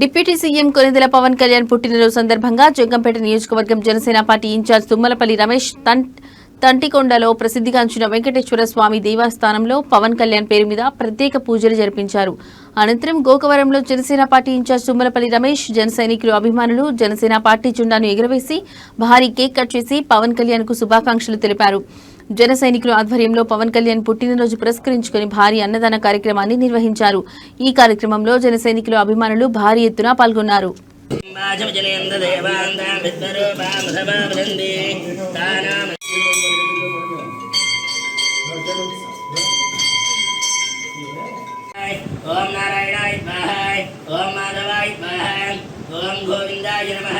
Deputy CM Konidela Pawan Kalyan పుట్టినరోజు సందర్భంగా జగ్గంపేట నియోజకవర్గం జనసేన పార్టీ ఇన్ఛార్జ్ తుమ్మలపల్లి రమేష్ తంటికొండలో ప్రసిద్ధిగాంచిన వెంకటేశ్వర స్వామి దేవస్థానంలో పవన్ కళ్యాణ్ పేరు మీద ప్రత్యేక పూజలు జరిపించారు. అనంతరం గోకవరంలో జనసేన పార్టీ ఇన్ఛార్జ్ తుమ్మలపల్లి రమేష్ జన సైనికులు అభిమానులు జనసేన పార్టీ జెండాను ఎగురవేసి భారీ కేక్ కట్ చేసి పవన్ కళ్యాణ్ కు శుభాకాంక్షలు తెలిపారు. జన సైనికుల ఆధ్వర్యంలో పవన్ కళ్యాణ్ పుట్టినరోజు పురస్కరించుకుని భారీ అన్నదాన కార్యక్రమాన్ని నిర్వహించారు. ఈ కార్యక్రమంలో జన సైనికులు అభిమానులు భారీ ఎత్తున పాల్గొన్నారు. ओम नारायणाय स्वाहाय ओम माधवाय स्वाहाय ओम गोविंदाय नमः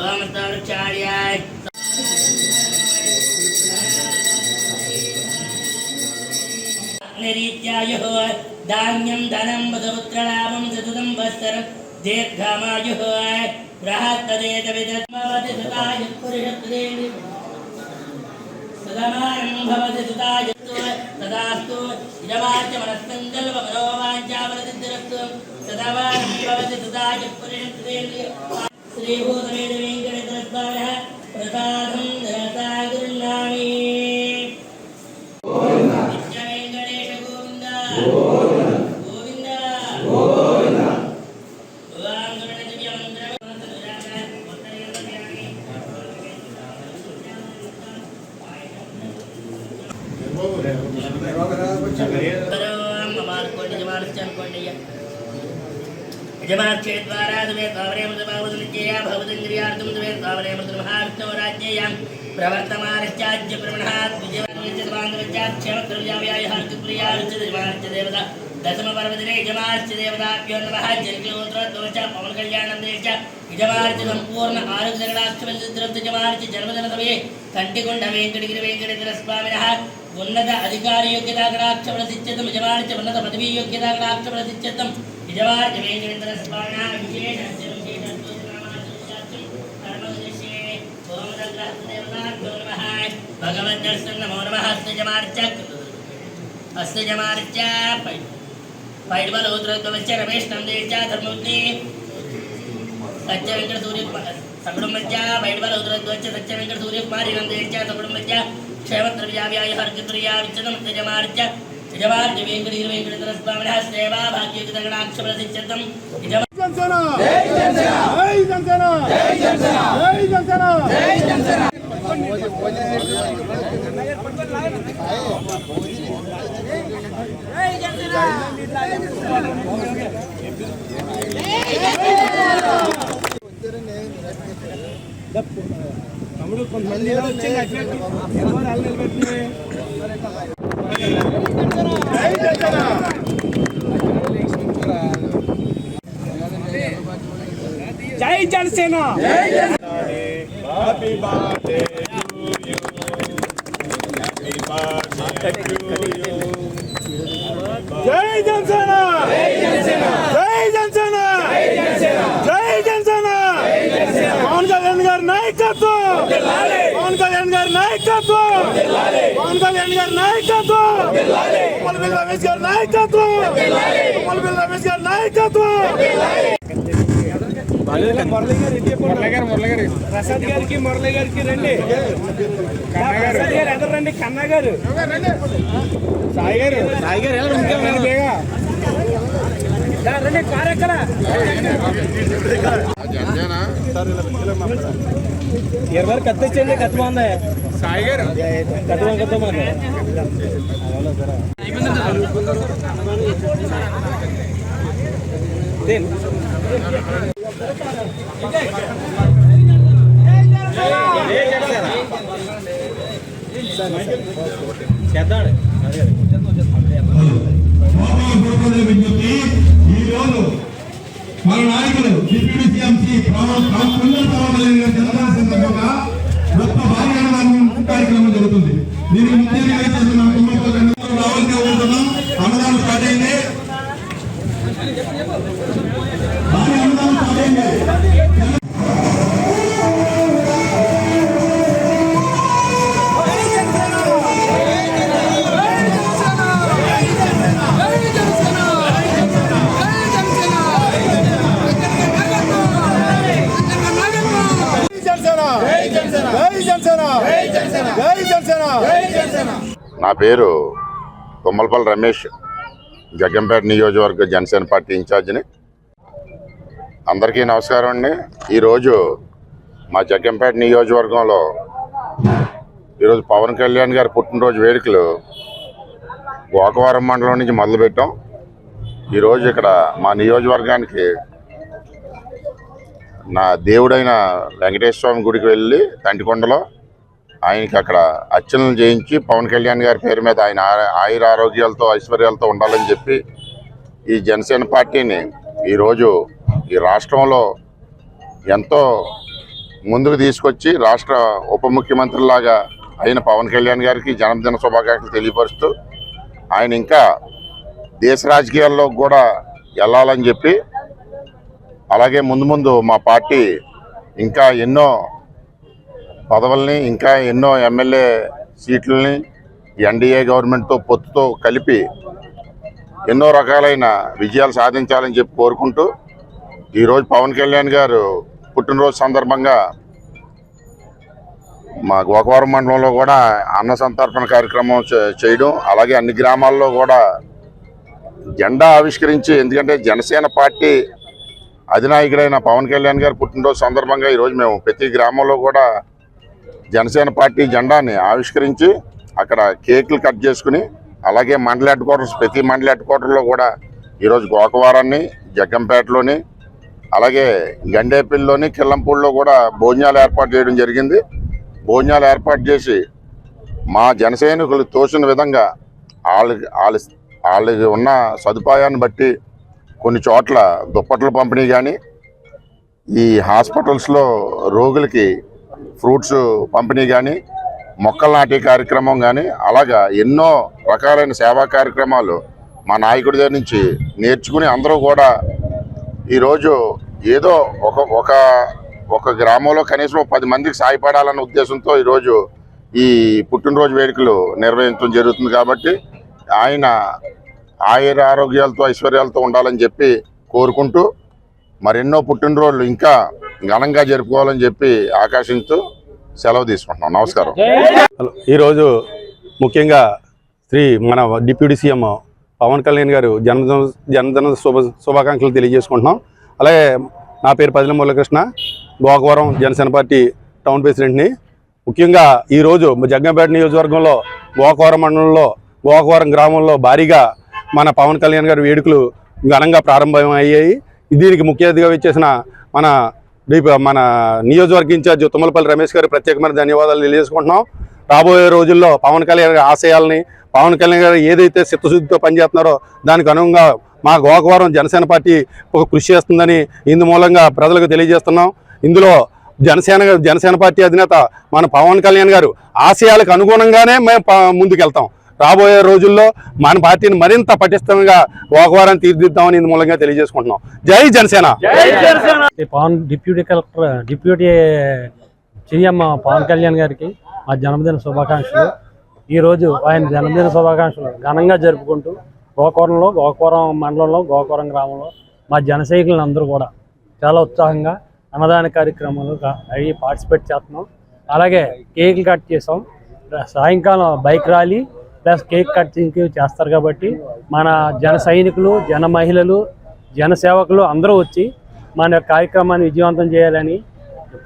ओम स्तवृक्षार्याय निरीत्यायुः धान्यं धनं वधुपुत्रलाभं सततं वत्सरं दीर्घमायुः बृहत्तदेत विदत्मवति सदाय पुरुषत्वेन्द्रिय सदामानं भवति सदाय तदास्तु इदवाच मनस्सङ्कल्पमनोवाञ्छाफलसिद्धिरस्तु सदावानं भवति सदाय पुरुषत्वेन्द्रिय श्रीभूतमेव वेङ्कटेश्वरस्वामिनः प्रसादं ददाता गुरुनामी नित्य वेङ्कटेश गोविन्द गोविन्द गोविन्द भगवान् गणपतिमन्त्रं यजमाक्षेद्वारा द्वे तावरेमृतभावदनित्यया भवदङ्गिर्यार्थं द्वे तावरेमृतमहाविष्णो राज्ययां प्रवर्तमानश्चाज्य प्रवणहात् विजयवान्यजबान्धवश्चाक्षेमद्रव्याव्यायः अर्जुप्रियारुच्यजमानश्च देवता दशमपर्वदिने यजमानश्च देवताभ्यो नमः जनिक्लोत्रोत्तमश्च पवनकल्याणं देश यजमानश्च सम्पूर्ण आरोग्यजगडाक्षमसिद्धिरब्ध यजमानश्च जन्मदिनसमये कंटिकोण्ड वेङ्कटगिरि वेङ्कटेश्वरस्वामिनः उन्नत अधिकारी योग्यतागणाक्षमसिद्ध्यतं यजमानश्च उन्नत पदवी योग्यतागणाक्षमसिद्ध्यतं यजमानश्च वेङ्कटेश्वरस्वामिनः विशेषस्य भगवद्दर्शन नमो नमः अस्य जमानश्च पैड्वलोत्रत्वश्च रमेश नन्देश्च धर्मवती सच्च वेंकट सूर्य सकुटुम्बश्च पैड्वलोत्रत्वश्च सच्च वेंकट सूर्य कुमारी नन्देश्च सकुटुम्बश्च क्षेमद्रव्याव्याय हर्षप्रिया विच्चनं यजमानश्च यजमानश्च वेंकटेश्वर वेंकटेश्वरस्वामिनः सेवा भाग्ययुक्तगणाक्षरसिद्ध्यतं जनसेना जय जनसेना जय जनसेना जय जनसेना जय जनसेना जय जनसेना తమ్ముడు కొంతమంది వచ్చింది అట్లెట్ ఎవరు అల్లు నిలబెట్టింది జై జనసేన జై జనసేన జై Janasena happy birthday to you happy birthday to you జై జనసేన జై జనసేన జై జనసేన జై జనసేన జై జనసేన జై జనసేన పవన్ కళ్యాణ్ గారి నాయకత్వం జిల్లాలే పవన్ కళ్యాణ్ గారి నాయకత్వం జిల్లాలే పవన్ కళ్యాణ్ గారి నాయకత్వం జిల్లాలే కొల్బిల్ రమేష్ గారి నాయకత్వం జిల్లాలే కొల్బిల్ రమేష్ గారి నాయకత్వం జిల్లాలే మురళి గారు ప్రసాద్ గారికి మురళి గారికి రండి ప్రసాద్ గారు ఎదురు రండి కన్నా గారు సాయి గారు రండి కార్ ఎక్కడ ఎవరు కత్తిచ్చండి కత్తి బాగుంది సాయి గారు కత్తి బాగుంది విజ్ఞప్తి ఈ రోజు మన నాయకులు డిప్యూటీ సీఎంసీ సందర్భంగా గొప్ప భారీ అన్నదానం కార్యక్రమం జరుగుతుంది. దీనికి ముఖ్యంగా రావాల్సి ఉంటున్నాం. అన్నదానం స్టార్ట్ అయింది. భారీ అన్నదానం స్టార్ట్ అయింది. నా పేరు తుమ్మలపల్లి రమేష్, జగ్గంపేట నియోజకవర్గ జనసేన పార్టీ ఇన్ఛార్జిని. అందరికీ నమస్కారం అండి. ఈరోజు మా జగ్గంపేట నియోజకవర్గంలో ఈరోజు పవన్ కళ్యాణ్ గారి పుట్టినరోజు వేడుకలు గోకవరం మండలం నుంచి మొదలుపెట్టాం. ఈరోజు ఇక్కడ మా నియోజకవర్గానికి నా దేవుడైన వెంకటేశ్వర స్వామి గుడికి వెళ్ళి తంటికొండలో ఆయనకి అక్కడ అర్చనలు చేయించి పవన్ కళ్యాణ్ గారి పేరు మీద ఆయన ఆయుర ఆరోగ్యాలతో ఐశ్వర్యాలతో ఉండాలని చెప్పి ఈ జనసేన పార్టీని ఈరోజు ఈ రాష్ట్రంలో ఎంతో ముందుకు తీసుకొచ్చి రాష్ట్ర ఉప ముఖ్యమంత్రిలాగా అయిన పవన్ కళ్యాణ్ గారికి జన్మదిన శుభాకాంక్షలు తెలియపరుస్తూ ఆయన ఇంకా దేశ రాజకీయాల్లో కూడా వెళ్ళాలని చెప్పి, అలాగే ముందు మా పార్టీ ఇంకా ఎన్నో పదవుల్ని, ఇంకా ఎన్నో ఎమ్మెల్యే సీట్లని ఎన్డీఏ గవర్నమెంట్తో పొత్తుతో కలిపి ఎన్నో రకాలైన విజయాలు సాధించాలని చెప్పి కోరుకుంటూ ఈరోజు పవన్ కళ్యాణ్ గారు పుట్టినరోజు సందర్భంగా మా గోకవరం మండలంలో కూడా అన్న సంతర్పణ కార్యక్రమం చేయడం, అలాగే అన్ని గ్రామాల్లో కూడా జెండా ఆవిష్కరించి, ఎందుకంటే జనసేన పార్టీ అధినాయకుడైన పవన్ కళ్యాణ్ గారు పుట్టినరోజు సందర్భంగా ఈరోజు మేము ప్రతి గ్రామంలో కూడా జనసేన పార్టీ జెండాని ఆవిష్కరించి అక్కడ కేకులు కట్ చేసుకుని, అలాగే మండల హెడ్ క్వార్టర్స్ ప్రతి మండల హెడ్ క్వార్టర్లో కూడా ఈరోజు గోకవరాన్ని, జగ్గంపేటలోని, అలాగే గండేపల్లిలోని, కిల్లంపూడిలో కూడా భోజనాలు ఏర్పాటు చేయడం జరిగింది. భోజనాలు ఏర్పాటు చేసి మా జన సైనికులు తోచిన విధంగా వాళ్ళకి ఉన్న సదుపాయాన్ని బట్టి కొన్ని చోట్ల దుప్పట్ల పంపిణీ కానీ, ఈ హాస్పిటల్స్లో రోగులకి ఫ్రూట్స్ పంపిణీ కానీ, మొక్కలు నాటే కార్యక్రమం కానీ, అలాగా ఎన్నో రకాలైన సేవా కార్యక్రమాలు మా నాయకుడి దగ్గర నుంచి నేర్చుకుని అందరూ కూడా ఈరోజు ఏదో ఒక గ్రామంలో కనీసం 10 మందికి సాయపడాలన్న ఉద్దేశంతో ఈరోజు ఈ పుట్టినరోజు వేడుకలు నిర్వహించడం జరుగుతుంది. కాబట్టి ఆయన ఆయుర ఆరోగ్యాలతో ఐశ్వర్యాలతో ఉండాలని చెప్పి కోరుకుంటూ మరెన్నో పుట్టినరోజులు ఇంకా ఘనంగా జరుపుకోవాలని చెప్పి ఆకాశిస్తూ సెలవు తీసుకుంటున్నాం. నమస్కారం. ఈరోజు ముఖ్యంగా మన డిప్యూటీ సీఎం పవన్ కళ్యాణ్ గారు జన్మదిన శుభాకాంక్షలు తెలియజేసుకుంటున్నాం. అలాగే నా పేరు పదిల మురళీకృష్ణ, గోకవరం జనసేన పార్టీ టౌన్ ప్రెసిడెంట్ని. ముఖ్యంగా ఈరోజు జగ్గంపేట నియోజకవర్గంలో గోకవరం మండలంలో గోకవరం గ్రామంలో భారీగా మన పవన్ కళ్యాణ్ గారి వేడుకలు ఘనంగా ప్రారంభం అయ్యాయి. దీనికి ముఖ్య అతిథిగా వచ్చేసిన మన నియోజకవర్గ ఇన్ఛార్జ్ తుమ్మలపల్లి రమేష్ గారు ప్రత్యేకమైన ధన్యవాదాలు తెలియజేసుకుంటున్నాం. రాబోయే రోజుల్లో పవన్ కళ్యాణ్ గారి ఆశయాలని, పవన్ కళ్యాణ్ గారు ఏదైతే చిత్తశుద్ధితో పనిచేస్తున్నారో దానికి అనుగుణంగా మా గోకవరం జనసేన పార్టీ ఒక కృషి చేస్తుందని ఇందు మూలంగా ప్రజలకు తెలియజేస్తున్నాం. ఇందులో జనసేన పార్టీ అధినేత మన పవన్ కళ్యాణ్ గారు ఆశయాలకు అనుగుణంగానే మేము ముందుకెళ్తాం. రాబోయే రోజుల్లో మన పార్టీని మరింత పటిష్టంగా గోకవరాన్ని తీర్చిదిద్దామని ఇందు మూలంగా తెలియజేసుకుంటున్నాం. జై జనసేన. డిప్యూటీ సీఎం పవన్ కళ్యాణ్ గారికి మా జన్మదిన శుభాకాంక్షలు. ఈరోజు ఆయన జన్మదిన శుభాకాంక్షలు ఘనంగా జరుపుకుంటూ గోకవరం మండలంలో గోకవరం గ్రామంలో మా జన సైనికులను అందరూ కూడా చాలా ఉత్సాహంగా అన్నదాన కార్యక్రమాలు అవి పార్టిసిపేట్ చేస్తున్నాం. అలాగే కేకులు కట్ చేసాం. సాయంకాలం bike rally plus cake cutting చేస్తారు. కాబట్టి మన జన సైనికులు, జన మహిళలు, జన సేవకులు అందరూ వచ్చి మన కార్యక్రమాన్ని విజయవంతం చేయాలని,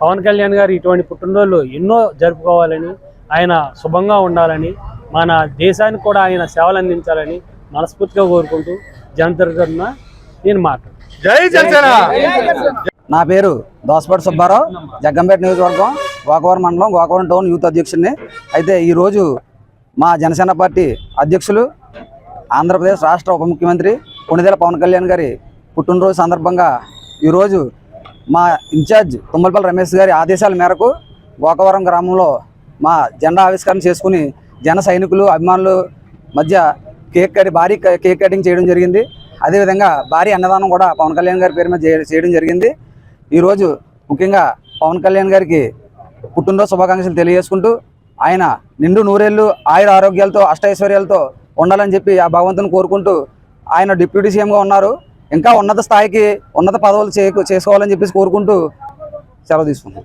పవన్ కళ్యాణ్ గారు ఇటువంటి పుట్టినరోజులు ఎన్నో జరుపుకోవాలని, ఆయన శుభంగా ఉండాలని, మన దేశానికి కూడా ఆయన సేవలు అందించాలని మనస్ఫూర్తిగా కోరుకుంటూ జనతరఫున నేను మాట్లాడుతున్నాను. జై జనసేన. నా పేరు దోసపాటి సుబ్బారావు, జగ్గంపేట నియోజకవర్గం గోకవరం మండలం గోకవరం టౌన్ యూత్ అధ్యక్షుడిని. అయితే ఈరోజు మా జనసేన పార్టీ అధ్యక్షులు, ఆంధ్రప్రదేశ్ రాష్ట్ర ఉప ముఖ్యమంత్రి కొణిదెల పవన్ కళ్యాణ్ గారి పుట్టినరోజు సందర్భంగా ఈరోజు మా ఇన్ఛార్జ్ తుమ్మలపల్లి రమేష్ గారి ఆదేశాల మేరకు గోకవరం గ్రామంలో మా జెండా ఆవిష్కరణ చేసుకుని జన సైనికులు, అభిమానులు మధ్య భారీ కేక్ కటింగ్ చేయడం జరిగింది. అదేవిధంగా భారీ అన్నదానం కూడా పవన్ కళ్యాణ్ గారి పేరు మీద చేయడం జరిగింది. ఈరోజు ముఖ్యంగా పవన్ కళ్యాణ్ గారికి పుట్టినరోజు శుభాకాంక్షలు తెలియజేసుకుంటూ ఆయన నిండు నూరేళ్లు ఆయుర ఆరోగ్యాలతో అష్టైశ్వర్యాలతో ఉండాలని చెప్పి ఆ భగవంతుని కోరుకుంటూ, ఆయన డిప్యూటీ సీఎంగా ఉన్నారు, ఇంకా ఉన్నత స్థాయికి ఉన్నత పదవులు చేసుకోవాలని చెప్పేసి కోరుకుంటూ సెలవు తీసుకుంటాం.